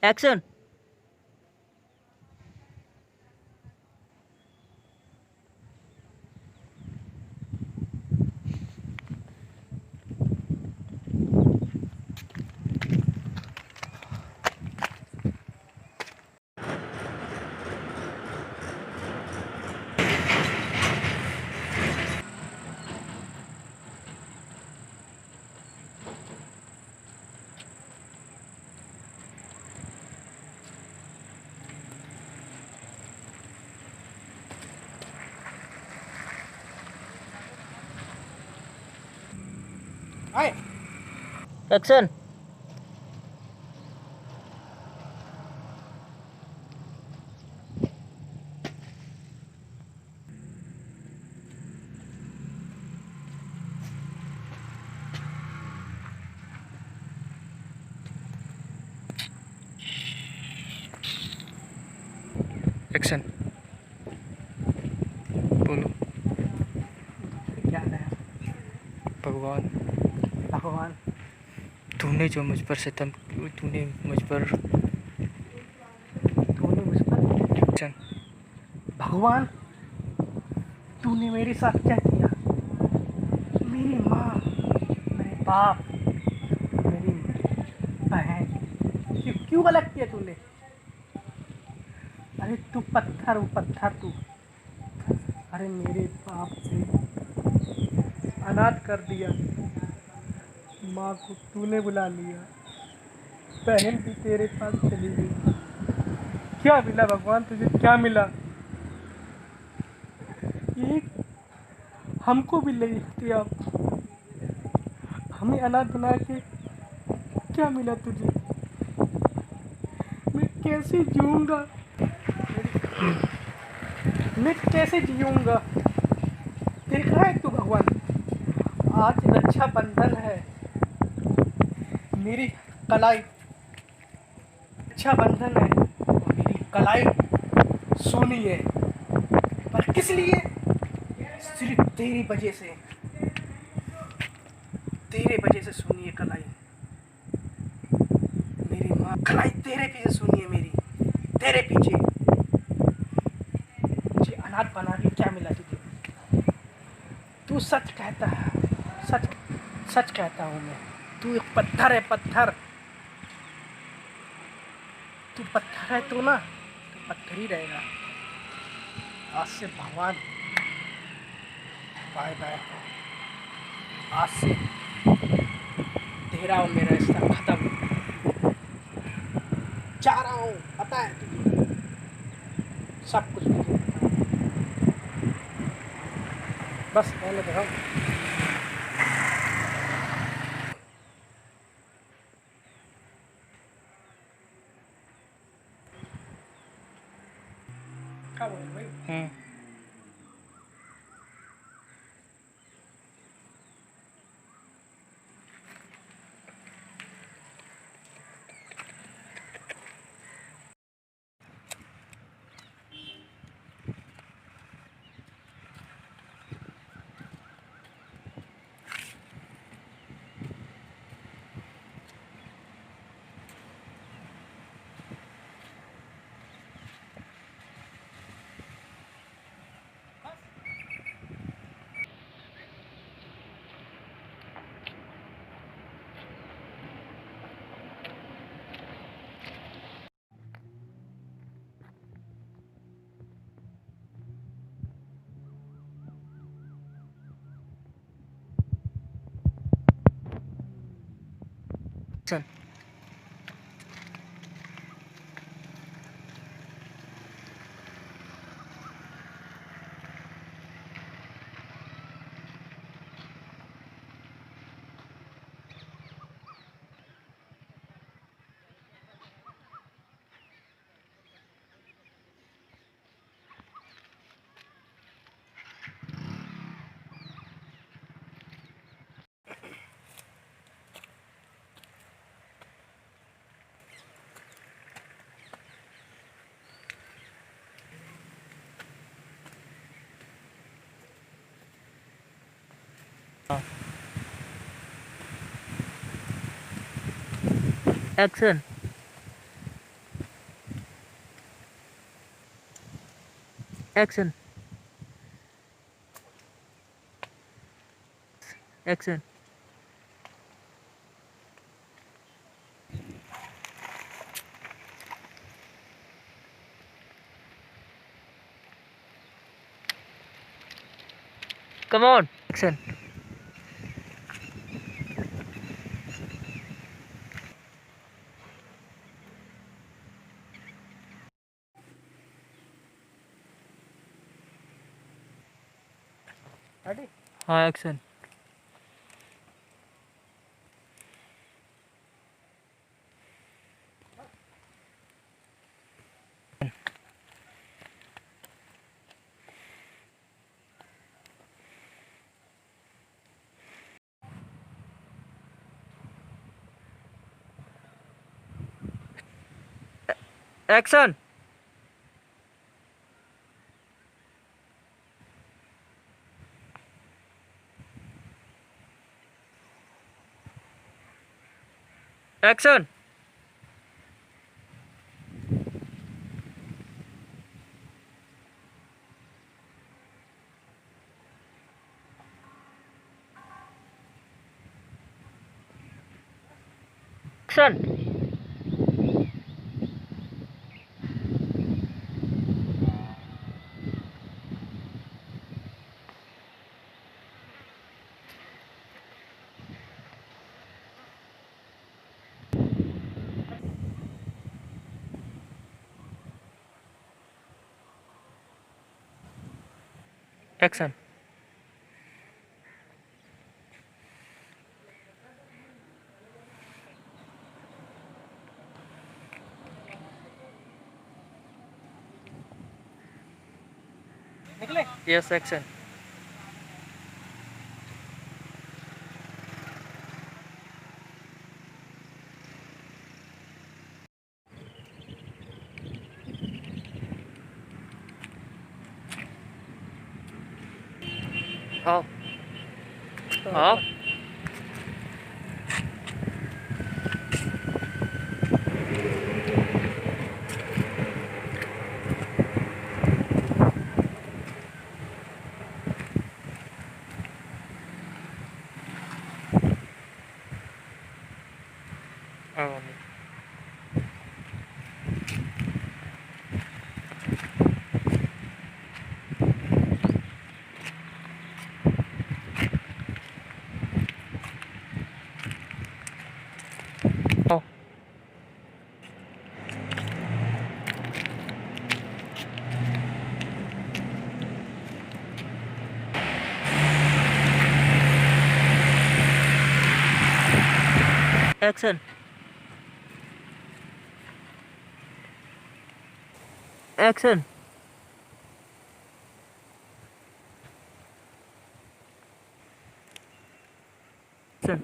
Action. आए action. Action बोलो। क्या है भगवान, भगवान? तूने जो मुझ पर सितम, तूने मुझ पर। तूने मुझ पर एक्शन। भगवान, तूने मेरे साथ क्या किया? मेरी माँ, मेरे बाप, मेरी बहन, क्यों क्यों गलत किया तूने? अरे तू पत्थर हो, पत्थर तू। अरे मेरे बाप से अनाथ कर दिया, माँ को तूने बुला लिया, बहन भी तेरे पास चली गई। क्या मिला भगवान तुझे, क्या मिला? ये हमको भी ले जाते आप, हमें अनाथ बना के क्या मिला तुझे? मैं कैसे जीऊँगा? मैं कैसे जीऊँगा? देख रहा है तू भगवान, आज रक्षाबंधन है। मेरी कलाई, रक्षाबंधन है और मेरी कलाई सोनी है। पर किस लिए? सिर्फ तेरी वजह से, तेरे वजह से सोनी है कलाई। मेरी माँ कलाई तेरे पीछे सोनी है मेरी, तेरे पीछे। मुझे अनाथ बना के क्या मिला तुझे? तू सच कहता है, सच सच कहता हूँ मैं, तू एक पत्थर है, पत्थर। तू पत्थर है तो ना, तू पत्थर ही रहेगा। आज से भगवान बाय बाय। आज से तेरा और मेरा रिश्ता खत्म। जा रहा हूँ, पता है तुझे, सब कुछ मुझे पता है। बस रहने दे हम। क्या बोल भाई? Action. Action. Action action come on action ready? हाँ action action action action action निकले? यस एक्शन आओ आओ आओ आओ action action action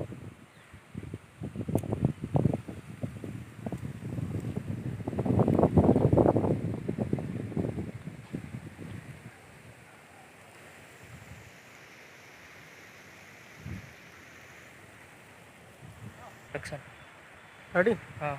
action ready? हाँ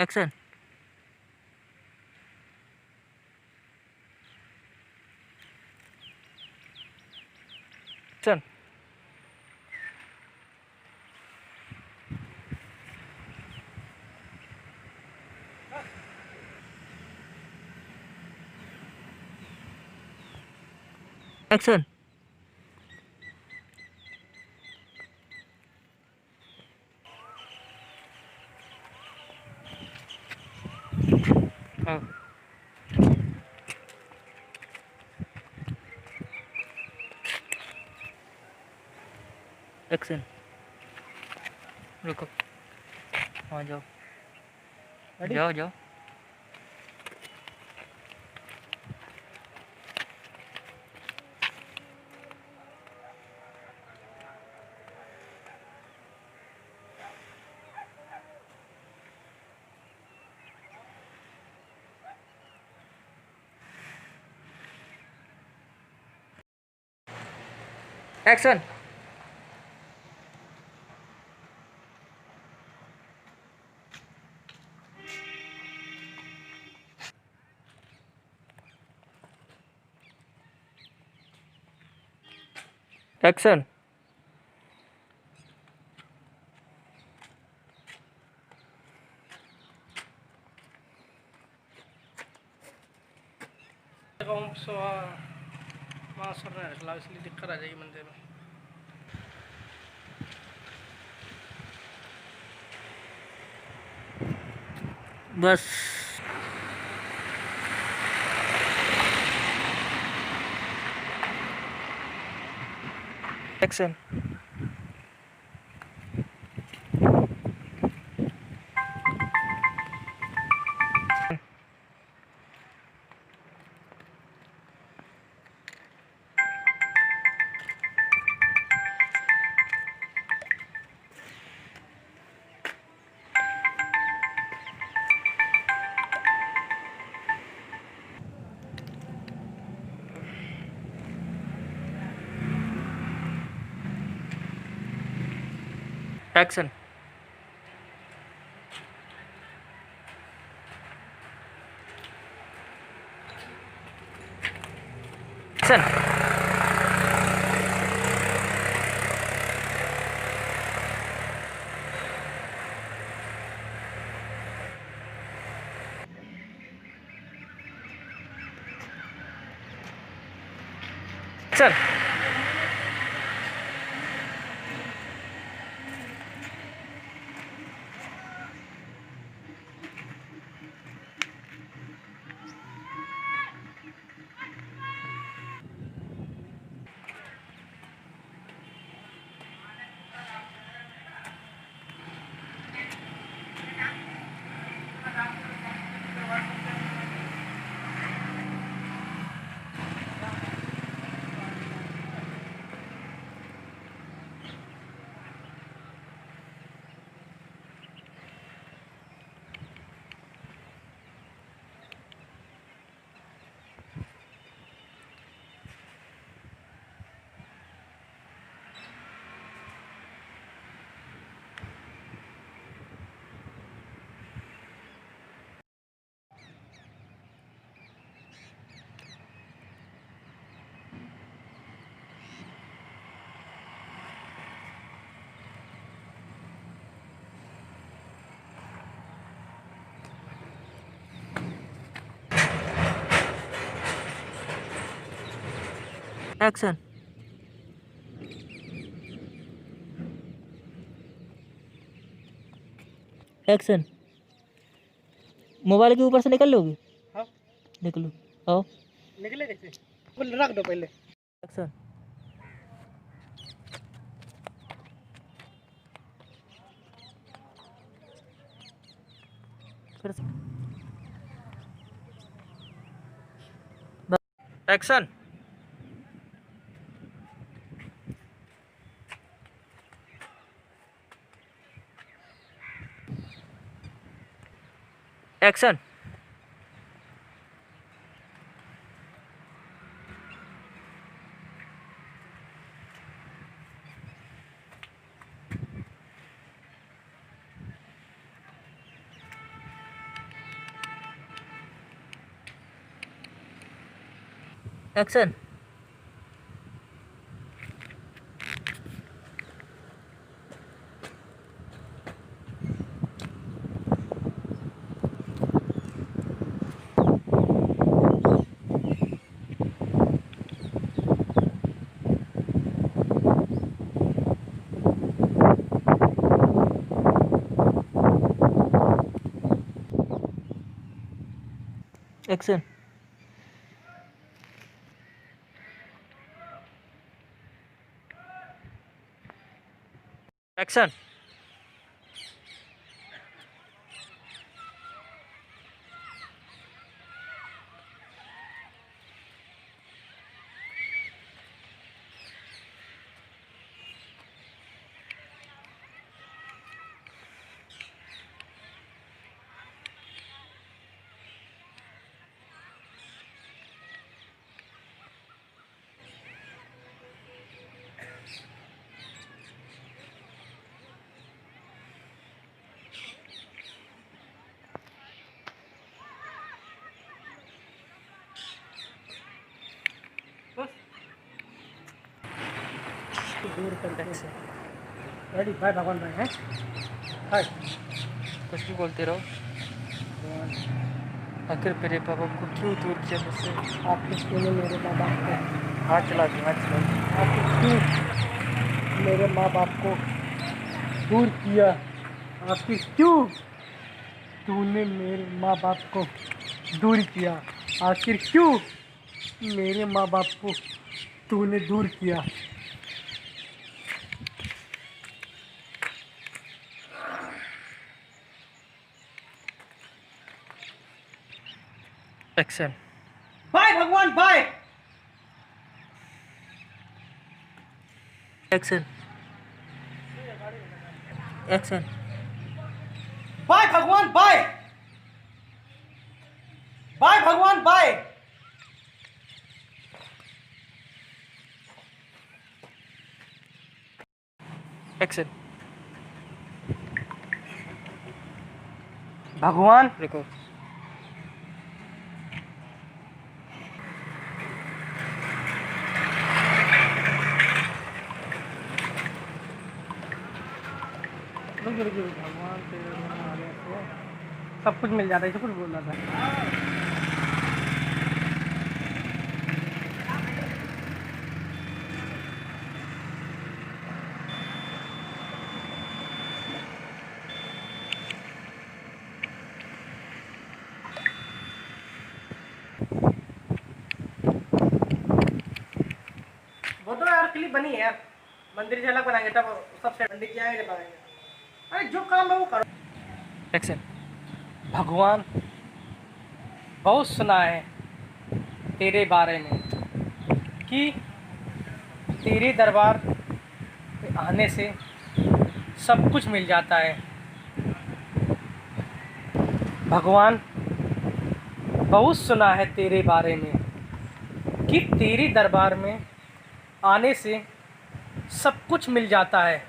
एक्शन एक्शन एक्शन हाँ एक्शन रुको हाँ जाओ रेडी? जाओ जाओ एक्शन। एक्शन। ओम स्वाहा माँ सर्वनाश इसलिए दिक्कत आ जाएगी मंदिर में। बस। Action. Action. Action. Action. Action. Action. Mobile के ऊपर से निकल लोगे? हाँ निकलो। आओ। निकले कैसे? बोल रख दो पहले। एक्शन। फिर से। Action. Action. Action. Action. Action. दूर करके। एक्शन। रेडी, बाय भगवान भाई, हैं? हाय कुछ भी बोलते रहो। आखिर मेरे पापा को क्यों दूर किया मुझसे? आखिर तूने मेरे माँ बाप को, हाथ चला दी, हाथ चला दी। आखिर क्यों मेरे माँ बाप को दूर किया? आखिर क्यों तूने मेरे माँ बाप को दूर किया? आखिर क्यों मेरे माँ बाप को तूने दूर किया? एक्शन। बाय भगवान बाय। एक्शन। एक्शन। बाय भगवान बाय। बाय भगवान बाय। एक्शन। भगवान रुको। भगवान तेरे आने से सब कुछ मिल जाता है, सब कुछ बोल रहा था। वो तो यार क्लिप बनी है यार, मंदिर से अलग बनाएंगे तब सबसे पंडित जी आएंगे बनाएंगे। अरे जो काम है वो करो। एक्शन। भगवान बहुत सुना है तेरे बारे में कि तेरे दरबार पे आने से सब कुछ मिल जाता है। भगवान बहुत सुना है तेरे बारे में कि तेरे दरबार में आने से सब कुछ मिल जाता है।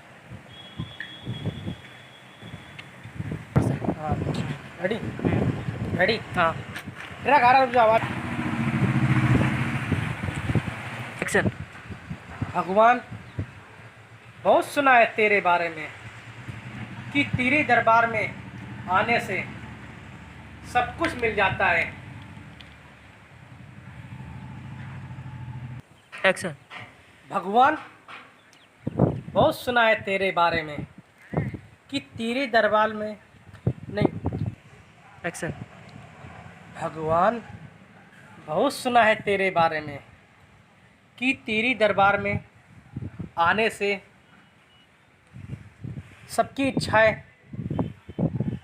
हाँ रेडी, रेडी, हाँ। तेरा गाना रुक जाओ। एक्शन। भगवान बहुत सुना है तेरे बारे में कि तेरे दरबार में आने से सब कुछ मिल जाता है। एक्शन। भगवान बहुत सुना है तेरे बारे में कि तेरे दरबार में नहीं। एक्शन। भगवान बहुत सुना है तेरे बारे में कि तेरी दरबार में आने से सबकी इच्छाएं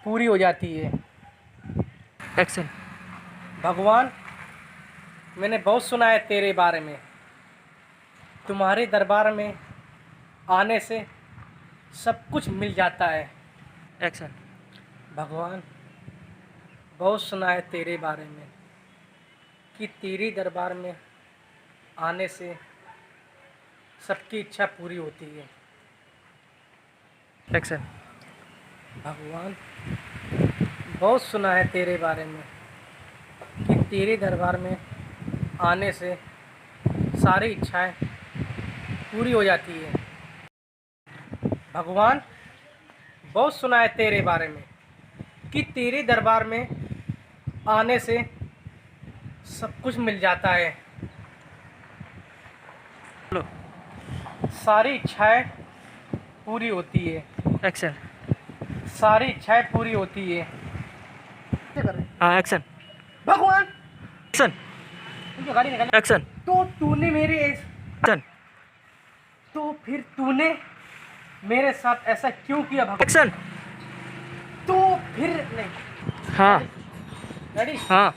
पूरी हो जाती है। एक्शन। भगवान मैंने बहुत सुना है तेरे बारे में, तुम्हारे दरबार में आने से सब कुछ मिल जाता है। एक्शन। भगवान बहुत सुना है तेरे बारे में कि तेरे दरबार में आने से सबकी इच्छा पूरी होती है। एक्शन। भगवान बहुत सुना है तेरे बारे में कि तेरे दरबार में आने से सारी इच्छाएं पूरी हो जाती है। भगवान बहुत सुना है तेरे बारे में कि तेरे दरबार में आने से सब कुछ मिल जाता है। लो। सारी इच्छाएं पूरी होती है। एक्शन। सारी इच्छाएं पूरी होती है। हाँ। एक्शन। भगवान एक्शन। गाड़ी निकाल। एक्शन। तो तूने मेरे एक्शन। तो फिर तूने मेरे साथ ऐसा क्यों किया भगवान? एक्शन। तो फिर नहीं। हाँ। रेडी, हाँ।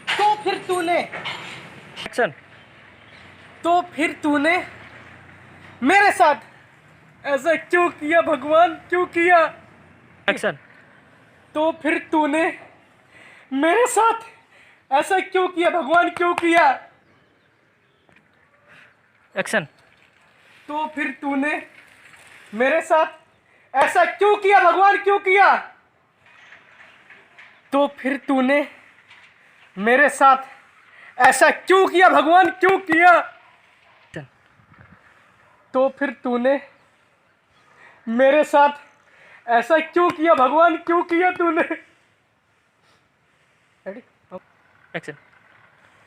तो फिर तूने एक्शन। तो फिर तूने मेरे साथ ऐसा क्यों किया भगवान, क्यों किया? एक्शन। तो फिर तूने मेरे साथ ऐसा क्यों किया भगवान, क्यों किया? एक्शन। तो फिर तूने मेरे साथ ऐसा क्यों किया भगवान, क्यों किया? तो फिर तूने मेरे साथ ऐसा क्यों किया भगवान, क्यों किया? तो फिर तूने मेरे साथ ऐसा क्यों किया भगवान, क्यों किया तूने? Ready action.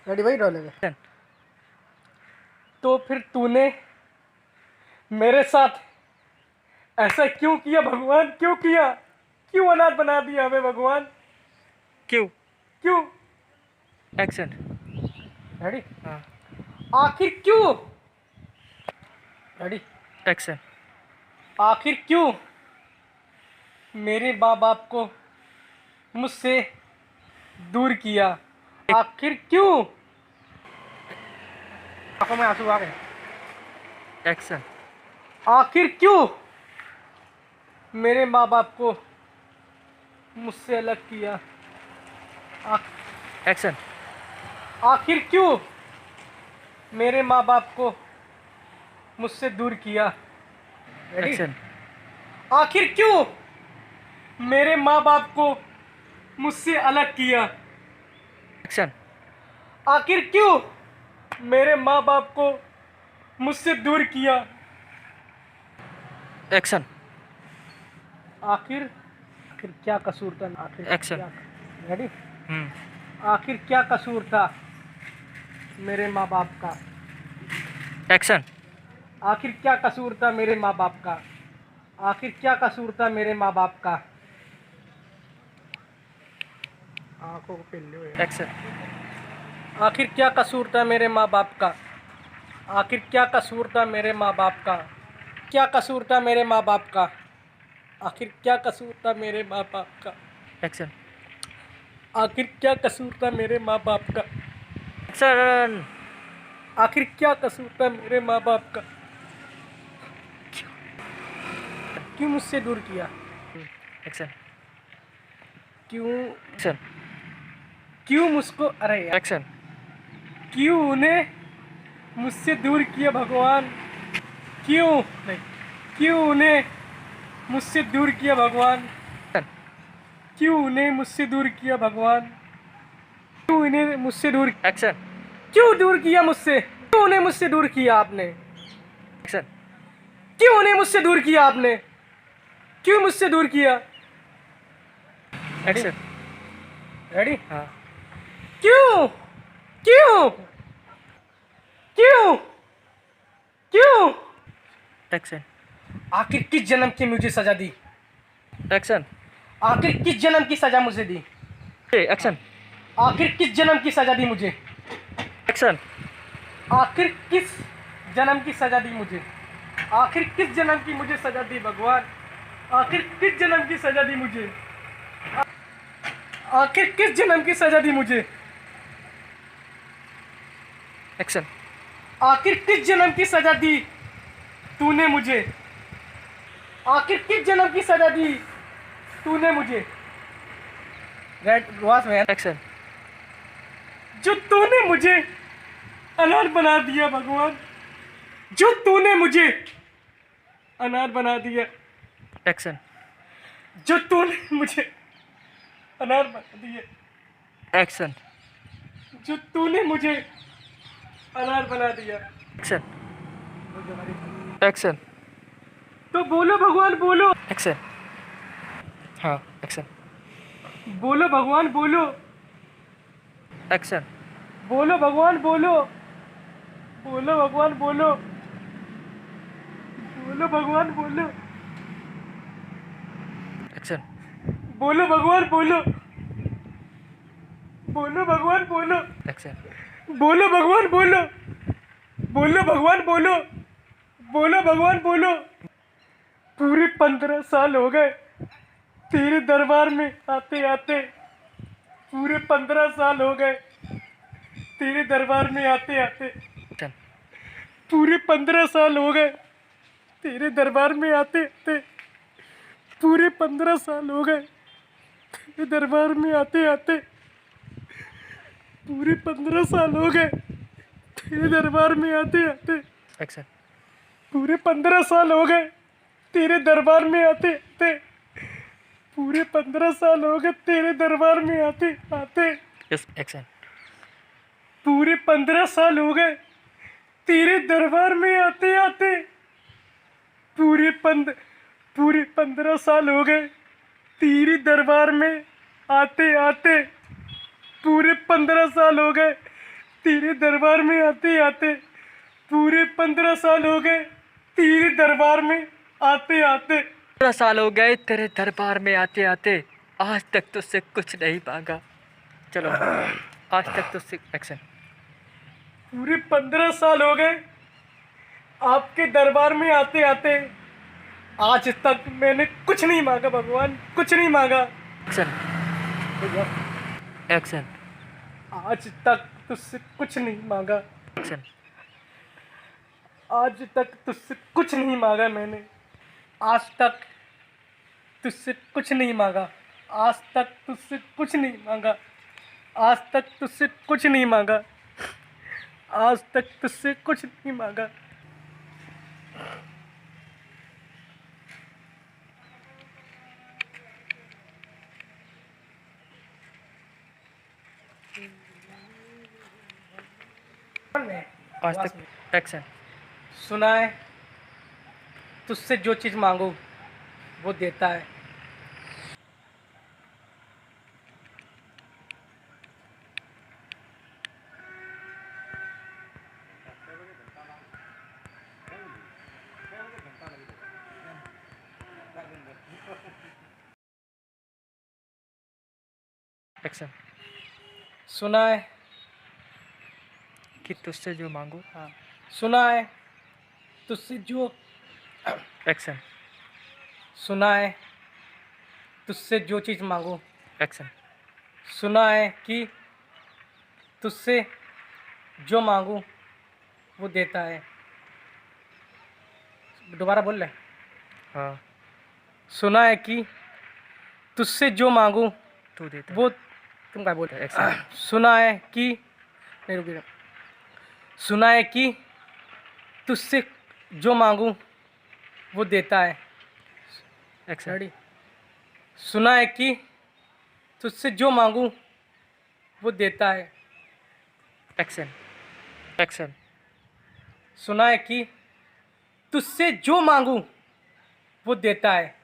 रेडी भाई, रोलेंगे। एक्शन। तो फिर तूने मेरे साथ ऐसा क्यों किया भगवान, क्यों किया? क्यों अनाथ बना दिया हमें भगवान, क्यों? क्यों? एक्शन। रेडी, हाँ। आखिर क्यों? Ready, action. आखिर क्यों मेरे माँ बाप को मुझसे दूर किया? आखिर क्यों? आंखों में आंसू आ गए। एक्शन। आखिर क्यों मेरे माँ बाप को मुझसे अलग किया? एक्शन। आखिर क्यों मेरे माँ बाप को मुझसे दूर किया? Ready, action. आखिर क्यों मेरे माँ बाप को मुझसे अलग किया? एक्शन। आखिर क्यों मेरे माँ बाप को मुझसे दूर किया? एक्शन। आखिर आखिर क्या कसूर था? आखिर Action. रेडी, हम्म। आखिर क्या कसूर था मेरे माँ बाप का? एक्शन। आखिर क्या कसूर था मेरे माँ बाप का? आखिर क्या कसूर था मेरे माँ बाप का? आंखों को पिल्ले हुए। एक्शन। आखिर क्या कसूर था मेरे माँ बाप का? आखिर क्या कसूर था मेरे माँ बाप का? क्या कसूर था मेरे माँ बाप का? आखिर क्या कसूर था मेरे माँ बाप का? एक्शन। आखिर क्या कसूर था मेरे माँ बाप का? एक्शन। आखिर क्या कसूर था मेरे माँ बाप का? क्यों मुझसे दूर किया? एक्शन। क्यों? एक्शन। क्यों मुझको, अरे यार, एक्शन। क्यों उन्हें मुझसे दूर किया भगवान? क्यों नहीं, क्यों उन्हें मुझसे दूर किया भगवान? क्यों उन्हें मुझसे दूर किया भगवान? क्यों उन्हें मुझसे दूर, एक्शन। क्यों दूर किया मुझसे? क्यों उन्हें मुझसे दूर किया आपने? एक्शन। क्यों उन्हें मुझसे दूर किया आपने? क्यों मुझसे दूर किया? एक्शन। रेडी, हाँ। क्यों? क्यों? क्यों? क्यों? एक्शन। आखिर किस जन्म की मुझे सजा दी? एक्शन। आखिर किस जन्म की सजा मुझे दी? एक्शन। आखिर किस जन्म की सजा दी मुझे? एक्शन। आखिर किस जन्म की सजा दी मुझे? आखिर किस जन्म की मुझे सजा दी भगवान? आखिर किस जन्म की सजा दी मुझे? आखिर किस जन्म की सजा दी मुझे? एक्शन। आखिर किस जन्म की सजा दी तूने मुझे? आखिर किस जन्म की सजा दी तूने मुझे? रेड वास में एक्शन। जो तूने मुझे अनाथ बना दिया भगवान, जो तूने मुझे अनाथ बना दिया, एक्शन। जो तूने मुझे अनाथ बना दिया, एक्शन। जो तूने मुझे अनाथ बना दिया। एक्शन। एक्शन। तो बोलो भगवान, बोलो, एक्शन। हाँ। एक्शन। बोलो भगवान, बोलो, एक्शन। बोलो भगवान, बोलो, बोलो भगवान, बोलो, बोलो भगवान, बोलो, एक्शन। बोलो भगवान, बोलो, बोलो भगवान, बोलो, एक्शन। बोलो भगवान, बोलो, बोलो भगवान, बोलो, बोलो भगवान, बोलो। पूरे 15 साल हो गए तेरे दरबार में आते आते। पूरे 15 साल हो गए तेरे दरबार में आते आते। एक्शन। पूरे 15 साल हो गए तेरे दरबार में आते आते। पूरे 15 साल हो गए तेरे दरबार में आते आते। पूरे 15 साल हो गए तेरे दरबार में आते आते। एक्शन। पूरे 15 साल हो गए तेरे दरबार में आते आते। पूरे 15 साल हो गए तेरे दरबार में आते आते। यस। एक्शन। पूरे 15 साल हो गए तेरे दरबार में आते आते। पूरे 15 साल हो गए तेरी दरबार में आते आते। पूरे 15 साल हो गए तेरे दरबार में आते आते। पूरे 15 साल हो गए तेरे दरबार में आते आते। 15 साल हो गए तेरे दरबार में आते आते, आज तक तुझसे कुछ नहीं मांगा। चलो, आज तक तुझसे एक्शन। पूरे 15 साल हो गए आपके दरबार में आते आते, आज तक मैंने कुछ नहीं मांगा भगवान, कुछ नहीं मांगा। एक्शन। एक्शन। आज तक तुझसे कुछ नहीं मांगा। एक्शन। आज तक तुझसे कुछ नहीं मांगा मैंने। आज तक तुझसे कुछ नहीं मांगा। आज तक तुझसे कुछ नहीं मांगा। आज तक तुझसे कुछ नहीं मांगा। आज तक तुझसे कुछ नहीं मांगा। आज तक एक्शन। सुना है तुझसे जो चीज़ मांगो वो देता है। एक्शन। सुना है कि तुझसे जो मांगो। हाँ, सुना है तुझसे जो एक्शन। सुना है तुझसे जो चीज़ मांगो। एक्शन। सुना है कि तुझसे जो मांगू वो देता है। दोबारा बोल रहे। हाँ, सुना है कि तुझसे जो मांगू तू देता वो, तुम क्या बोल रहे? एक्शन। सुना है कि, नहीं रुकिए, सुना है कि तुझसे जो मांगू वो देता है। एक्शन। रेडी। सुना है कि तुझसे जो मांगू वो देता है। एक्शन। एक्शन। सुना है कि तुझसे जो मांगू वो देता है।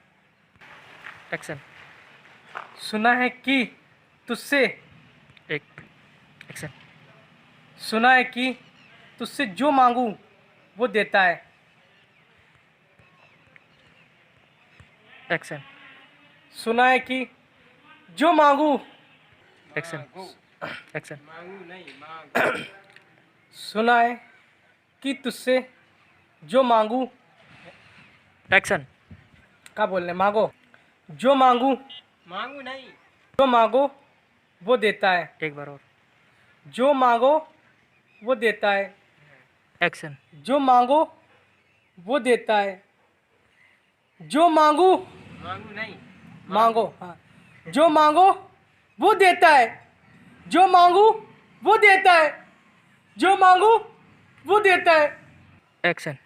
एक्शन। सुना है कि तुझसे, एक एक्शन। सुना है कि तुझसे जो मांगू वो देता है। एक्शन। सुना है कि जो मांगू, एक्शन। एक्शन। सुना है कि तुझसे जो मांगू, एक्शन। क्या बोलने, मांगो, जो मांगू, मांगू नहीं, जो मांगो वो देता है। एक बार और। जो मांगो वो देता है। एक्शन। जो मांगो वो देता है। जो मांगू, मांगू नहीं, मांगो, हाँ, जो मांगो वो देता है। जो मांगू वो देता है। जो मांगू वो देता है। एक्शन।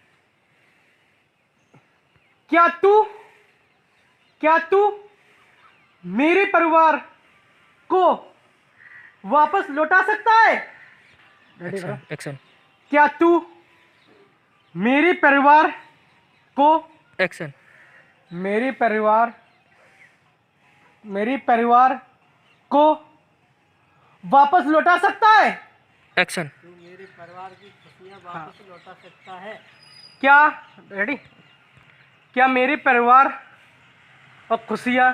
क्या तू मेरे परिवार को वापस लौटा सकता है? रेडी करो। एक्शन। एक्शन। क्या तू मेरे परिवार को, एक्शन। मेरे परिवार को वापस लौटा सकता है? एक्शन। तू मेरे परिवार की खुशियाँ वापस लौटा सकता है। क्या, रेडी, क्या मेरे परिवार और खुशियाँ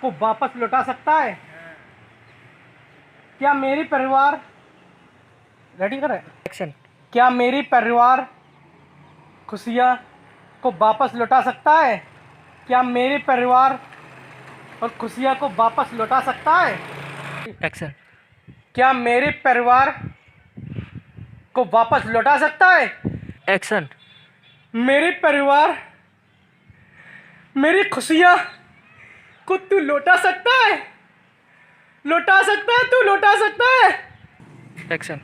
को वापस लौटा सकता है? क्या मेरे परिवार, रेडी कर रहे हैं? एक्शन। क्या मेरे परिवार खुशियाँ को वापस लौटा सकता है? क्या मेरे परिवार और खुशियाँ को वापस लौटा सकता है? एक्शन। क्या मेरे परिवार को वापस लौटा सकता है? एक्शन। मेरे परिवार, मेरी खुशियाँ को तू लौटा सकता है? लौटा सकता है, तू लौटा सकता है? एक्शन।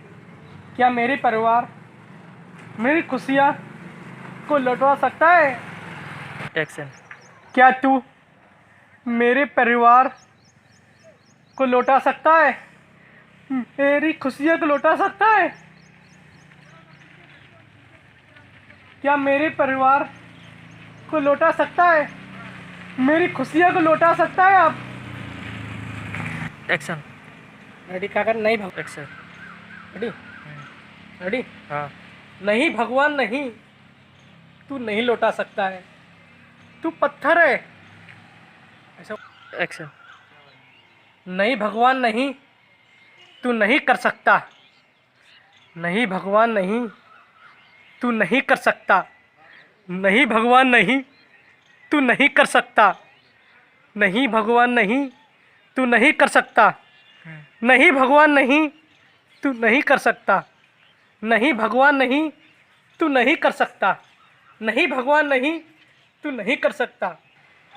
क्या मेरे परिवार मेरी खुशियाँ को लौटा सकता है? एक्शन। क्या तू मेरे परिवार को लौटा सकता है? मेरी खुशियाँ को लौटा सकता है? क्या मेरे परिवार को लौटा सकता है? मेरी खुशियों को लौटा सकता है आप? एक्शन। रेडी काका? नहीं भगवान। एक्शन। रेडी? रेडी? हाँ। नहीं भगवान नहीं, तू नहीं लौटा सकता है, तू पत्थर है। ऐसा। एक्शन। नहीं भगवान नहीं, तू नहीं कर सकता। नहीं भगवान नहीं, तू नहीं कर सकता। नहीं भगवान नहीं, तू नहीं कर सकता। नहीं भगवान नहीं, तू नहीं कर सकता। नहीं भगवान नहीं, तू नहीं कर सकता। नहीं भगवान नहीं, तू नहीं कर सकता। नहीं भगवान नहीं, तू नहीं कर सकता।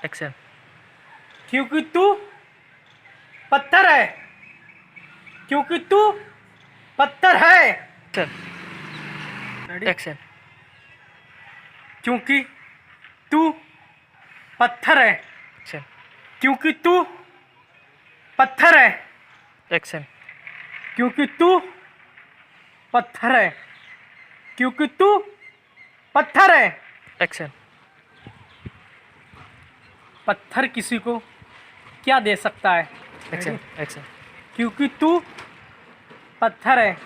एक्शन। क्योंकि तू पत्थर है। क्योंकि तू पत्थर है। एक्शन। एक्शन। क्योंकि तू पत्थर है। एक्शन। क्योंकि तू पत्थर है। एक्शन। क्योंकि तू पत्थर है। क्योंकि तू पत्थर है। एक्शन। पत्थर किसी को क्या दे सकता है? एक्शन। एक्शन। क्योंकि तू पत्थर है।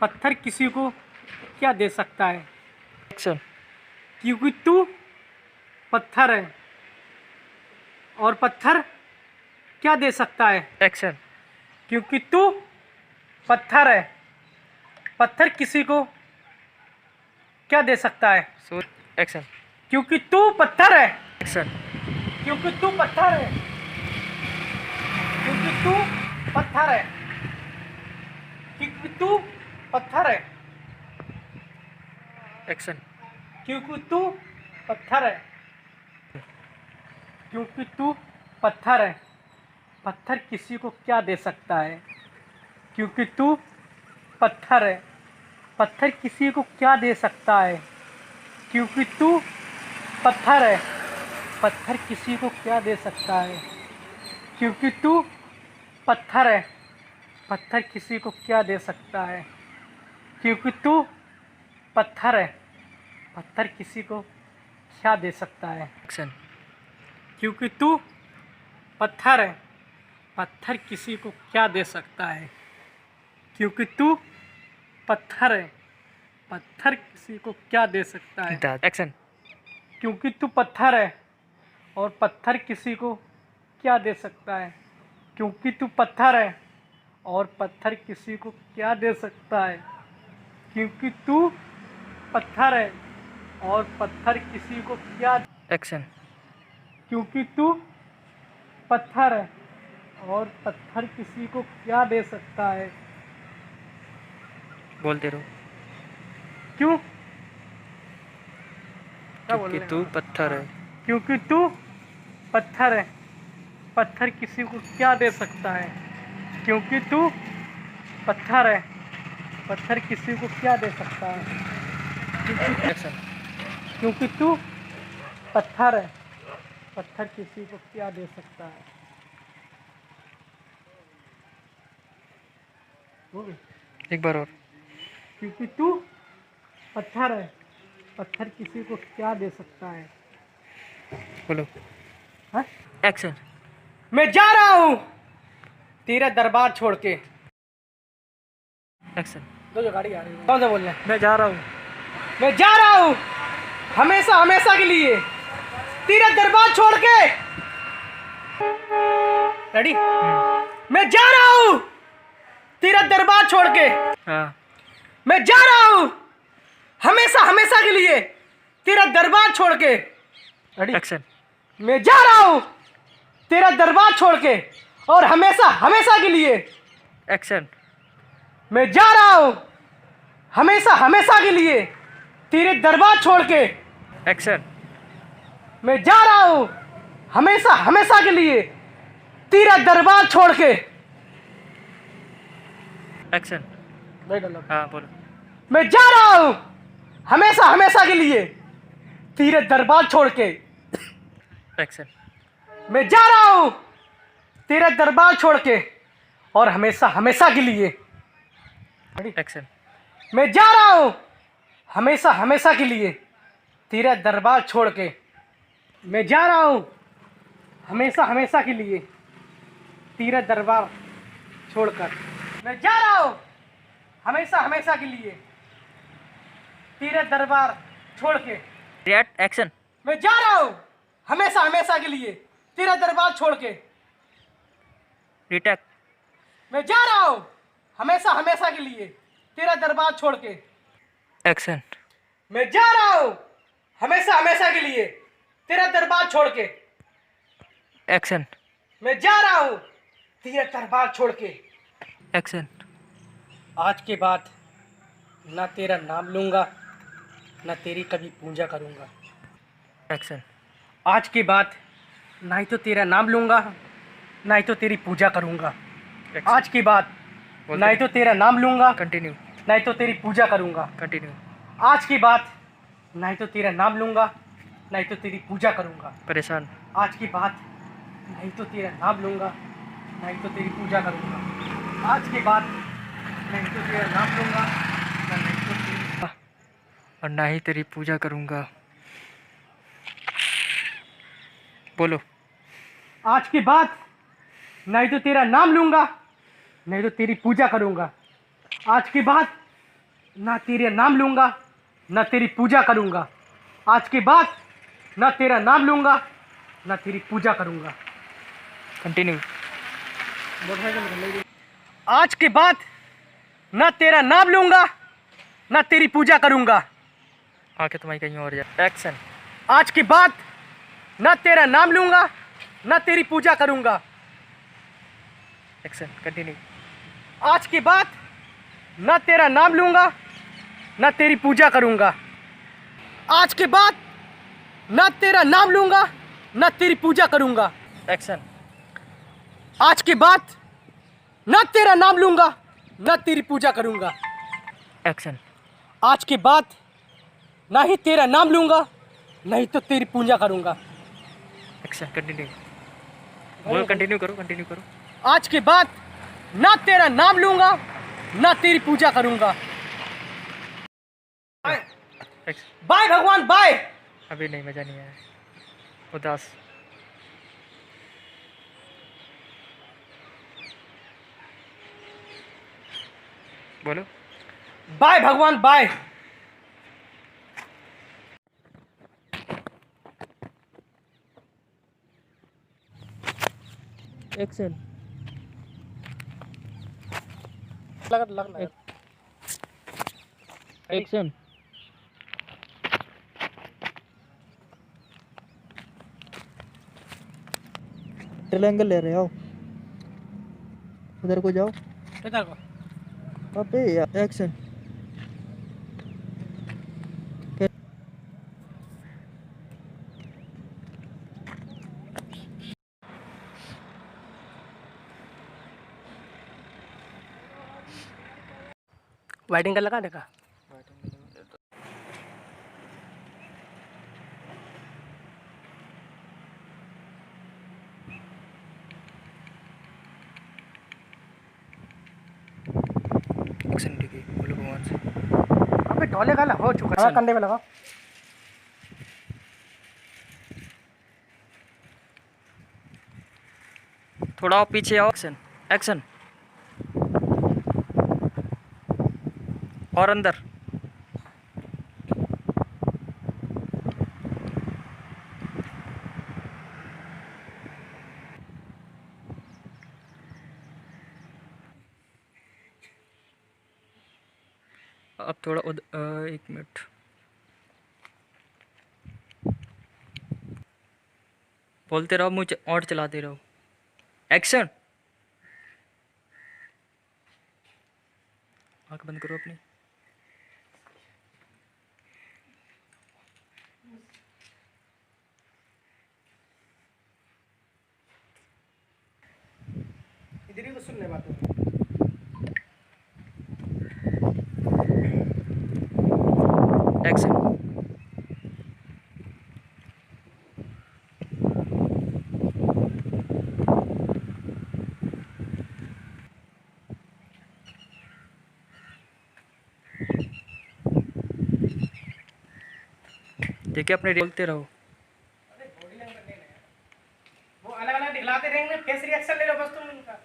पत्थर किसी को क्या दे सकता है? एक्शन। क्योंकि तू पत्थर है। और पत्थर क्या दे सकता है? एक्शन। क्योंकि तू पत्थर है। पत्थर किसी को क्या दे सकता है? एक्शन। क्योंकि तू पत्थर है। एक्शन। क्योंकि तू पत्थर है। क्योंकि तू पत्थर है। क्योंकि तू पत्थर है। एक्शन। क्योंकि तू पत्थर है। क्योंकि तू पत्थर है। पत्थर किसी को क्या दे सकता है? क्योंकि तू पत्थर है। पत्थर किसी को क्या दे सकता है? क्योंकि तू पत्थर है। पत्थर किसी को क्या दे सकता है? क्योंकि तू पत्थर है। पत्थर किसी को क्या दे सकता है? क्योंकि तू पत्थर है। पत्थर किसी को क्या दे सकता है? एक्शन। क्योंकि तू पत्थर है। पत्थर किसी को क्या दे सकता है? क्योंकि तू पत्थर है। पत्थर किसी को क्या दे सकता है? एक्शन। क्योंकि तू पत्थर है। और पत्थर किसी को क्या दे सकता है? क्योंकि तू पत्थर है। और पत्थर किसी को क्या दे सकता है? क्योंकि तू पत्थर है। और पत्थर किसी को क्या? एक्शन। क्योंकि तू पत्थर है। और पत्थर किसी को क्या दे सकता है? बोलते रहो। क्यों? क्योंकि तू पत्थर है। क्योंकि तू पत्थर है। पत्थर किसी को क्या दे सकता है? क्योंकि तू पत्थर है। पत्थर किसी को क्या दे सकता है? एक्शन। क्योंकि तू पत्थर है। पत्थर किसी को क्या दे सकता है? हो गई? एक बार और। क्योंकि तू पत्थर है। पत्थर किसी को क्या दे सकता है? बोलो। हाँ? एक्शन। मैं जा रहा हूँ तेरा दरबार छोड़ के। एक्शन। जो गाड़ी आ रही है कौन सा बोल रहे हैं? मैं जा रहा हूँ। मैं जा रहा हूँ हमेशा हमेशा के लिए तेरा दरबार छोड़ के। रेडी? मैं जा रहा हूँ तेरा दरबार छोड़ के। हाँ। मैं जा रहा हूँ हमेशा हमेशा के लिए तेरा दरबार छोड़ के। रेडी? एक्शन। मैं जा रहा हूँ तेरा दरबार छोड़ के और हमेशा हमेशा के लिए। एक्शन। मैं जा रहा हूँ हमेशा हमेशा के लिए तेरे दरबार छोड़ के। एक्शन। मैं जा रहा हूँ हमेशा हमेशा के लिए तेरा दरबार छोड़ के। एक्शन। हाँ बोलो। मैं जा रहा हूँ हमेशा हमेशा के लिए तेरे दरबार छोड़ के। एक्शन। मैं जा रहा हूँ तेरा दरबार छोड़ के और हमेशा हमेशा के लिए। एक्शन। मैं जा रहा हूँ हमेशा हमेशा के लिए तेरा दरबार छोड़ के मैं जा रहा हूँ, हमेशा हमेशा के लिए तेरा दरबार छोड़कर मैं जा रहा हूँ, हमेशा हमेशा के लिए तेरा दरबार छोड़ के रिएक्ट एक्शन। मैं जा रहा हूँ, हमेशा हमेशा के लिए तेरा दरबार छोड़ के रिटेक। मैं जा रहा हूँ, हमेशा हमेशा के लिए तेरा दरबार छोड़ के एक्शन। मैं जा रहा हूँ, हमेशा हमेशा के लिए तेरा दरबार छोड़ के एक्शन। मैं जा रहा हूँ, तेरा दरबार छोड़ के एक्शन। आज के बाद ना तेरा नाम लूंगा, ना तेरी कभी पूजा करूंगा। एक्शन। आज के बाद ना ही तो तेरा नाम लूंगा, ना ही तो तेरी पूजा करूंगा। आज के बाद ना ही तो तेरा नाम लूंगा, कंटिन्यू। ना ही तो तेरी पूजा करूंगा। कंटिन्यू। आज के बाद ना ही तो तेरा नाम लूंगा, ना ही तो तेरी पूजा करूंगा। परेशान। आज के बाद ना ही तो तेरा नाम लूंगा, ना ही तो तेरी पूजा करूंगा। आज के बाद ना ही तो तेरा नाम लूंगा, ना ही तो तेरी और ना ही तेरी पूजा करूंगा। बोलो। आज के बाद ना ही तो तेरा नाम लूंगा, नहीं तो तेरी पूजा करूंगा। आज के बाद ना तेरा नाम लूंगा, ना तेरी पूजा करूंगा। आज के बाद ना तेरा नाम लूंगा, ना तेरी पूजा करूंगा। कंटिन्यू। आज के बाद ना तेरा नाम लूंगा, ना तेरी पूजा करूंगा। आके तुम्हारी कहीं और जा। एक्शन। आज के बाद ना तेरा नाम लूंगा, ना तेरी पूजा करूंगा। एक्शन। कंटिन्यू। आज के बाद ना तेरा नाम लूंगा, ना तेरी पूजा करूंगा। आज के बाद ना तेरा नाम लूंगा, ना तेरी पूजा करूंगा। एक्शन। आज के बाद ना तेरा नाम लूंगा, ना तेरी पूजा करूंगा। एक्शन। आज के बाद ना ही तेरा नाम लूंगा, नहीं तो तेरी पूजा करूंगा। एक्शन। कंटिन्यू। बोलो। कंटिन्यू करो। कंटिन्यू करो। आज के बाद ना तेरा नाम लूंगा, ना तेरी पूजा करूंगा। एक्शन। बाय भगवान, बाय। अभी नहीं, मजा नहीं आया। उदास। बोलो। बाय भगवान, बाय। एक्शन। लग एक्शन। ट्रायंगल ले रहे हो, उधर को जाओ। इधर को। अबे यार। एक्शन। वाइटिंग का लगा देखा। एक्शन। ठीक है। बोलो भगवान से। अबे डोले का हो चुका है, कंधे पे लगा। थोड़ा और पीछे आओ। एक्शन। एक्शन। और अंदर। अब थोड़ा एक मिनट। बोलते रहो, मुझे और चलाते रहो। एक्शन। आँख बंद करो अपनी। इधर ही तो सुनने बात है। एक्शन। ठीक है, अपने बोलते रहो। वो अलग अलग दिखलाते रहेंगे, फेस रिएक्शन ले लो बस तुम उनका।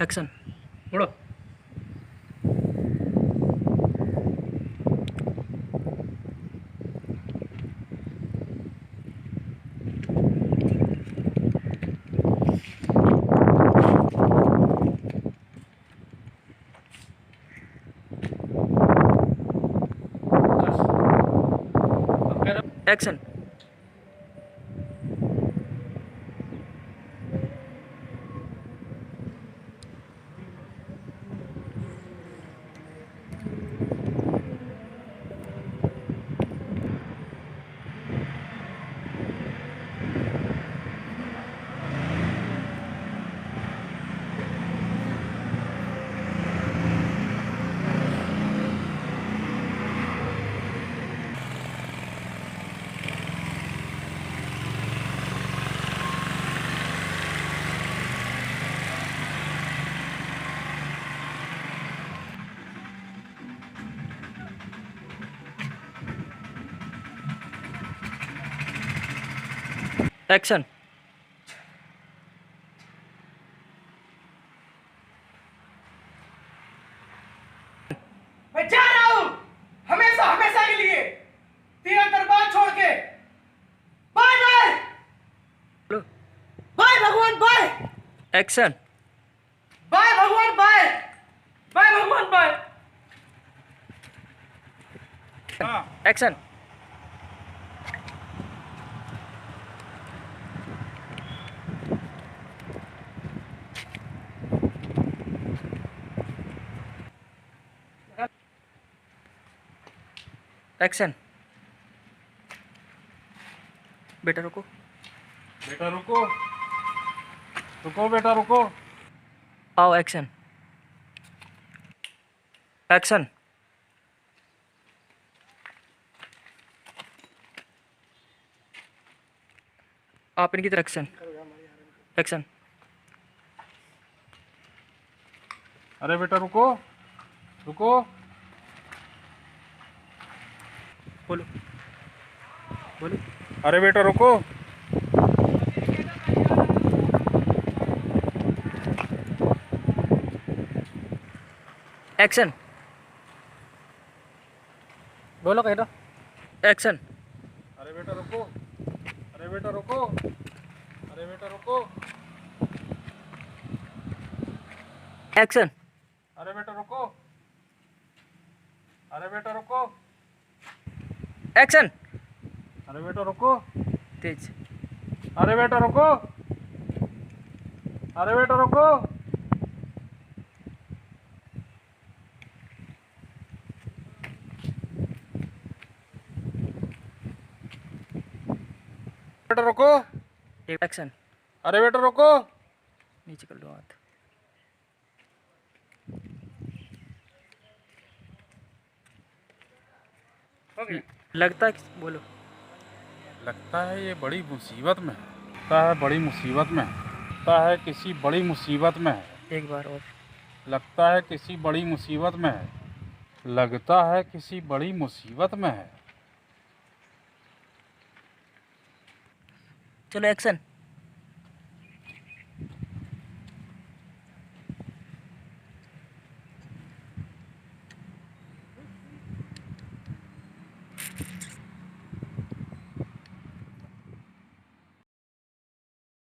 एक्शन। उड़ो। एक्शन। एक्शन। मैं जा रहा हूँ हमेशा हमेशा के लिए तेरा दरबार छोड़ के। Bye bye. बोलो। बाय भगवान बाय। एक्शन। बाय भगवान बाय। बाय भगवान बाय। एक्शन। एक्शन। बेटा रुको। बेटा रुको, रुको बेटा रुको। आओ। एक्शन। एक्शन। आप इनकी तरफ। एक्शन। एक्शन। अरे बेटा रुको, रुको। बोलो। बोलो। अरे बेटा रुको। एक्शन। बोलो कह दो। एक्शन। अरे बेटा रुको, अरे बेटा रुको, अरे बेटा रुको। एक्शन। अरे बेटा रुको, अरे बेटा रुको, एक्शन। अरे बेटा रुको, तेज। अरे बेटा रुको, अरे बेटा रुको। बेटा रुको, एक्शन। अरे बेटा रुको। नीचे कर लो हाथ। लगता है बोलो। लगता है ये बड़ी मुसीबत में है, लगता है बड़ी मुसीबत में है, लगता है किसी बड़ी मुसीबत में है, एक बार और। लगता है किसी बड़ी मुसीबत में है, लगता है किसी बड़ी मुसीबत में है। चलो एक्शन।